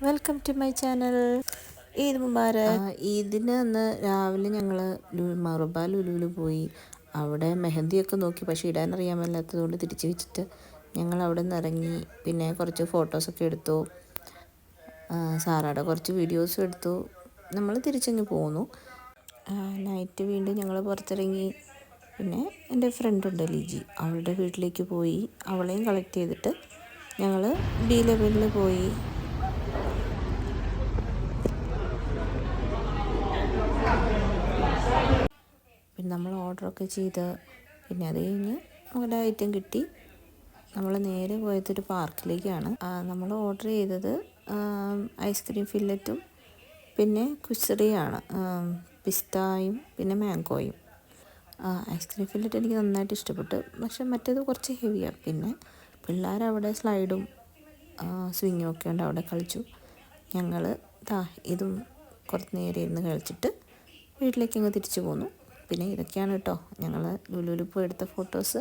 Welcome to my channel. Eid മുബാരക്. ഈദിന് അന്ന് രാവിലെ ഞങ്ങൾ മറുബ ലുലുവിൽ പോയി. അവിടെ മെഹന്തിയൊക്കെ നോക്കി, പക്ഷേ ഇടാനറിയാൻ മേലാത്തതുകൊണ്ട് തിരിച്ച് വെച്ചിട്ട് ഞങ്ങൾ അവിടെ നിന്ന് ഇറങ്ങി. പിന്നെ കുറച്ച് ഫോട്ടോസൊക്കെ എടുത്തു, സാറയുടെ കുറച്ച് വീഡിയോസും എടുത്തു. നമ്മൾ തിരിച്ചങ്ങ് പോന്നു. നൈറ്റ് വീണ്ടും ഞങ്ങൾ പുറത്തിറങ്ങി. പിന്നെ എൻ്റെ ഫ്രണ്ടുണ്ട് ലിജി, അവളുടെ വീട്ടിലേക്ക് പോയി. അവളെയും കളക്ട് ചെയ്തിട്ട് ഞങ്ങൾ B11 പോയി. പിന്നെ നമ്മൾ ഓർഡറൊക്കെ ചെയ്ത്, പിന്നെ അത് കഴിഞ്ഞ് നമ്മുടെ ഐറ്റം കിട്ടി. നമ്മൾ നേരെ പോയതൊരു പാർക്കിലേക്കാണ്. നമ്മൾ ഓർഡർ ചെയ്തത് ഐസ്ക്രീം ഫില്ലറ്റും പിന്നെ കുസറിയാണ്, പിസ്തായും പിന്നെ മാംഗോയും. ഐസ്ക്രീം ഫില്ലറ്റ് എനിക്ക് നന്നായിട്ട് ഇഷ്ടപ്പെട്ടു, പക്ഷെ മറ്റേത് കുറച്ച് ഹെവിയാണ്. പിന്നെ പിള്ളേരവിടെ സ്ലൈഡും സ്വിങ്ങും ഒക്കെ ഉണ്ട്, അവിടെ കളിച്ചു. ഞങ്ങൾ ഇതും കുറച്ച് നേരം ഇരുന്ന് കളിച്ചിട്ട് വീട്ടിലേക്ക് അങ്ങ് തിരിച്ചു പോന്നു. പിന്നെ ഇതൊക്കെയാണ് കേട്ടോ ഞങ്ങൾ ലുലുവിൽ പോയി എടുത്ത ഫോട്ടോസ്.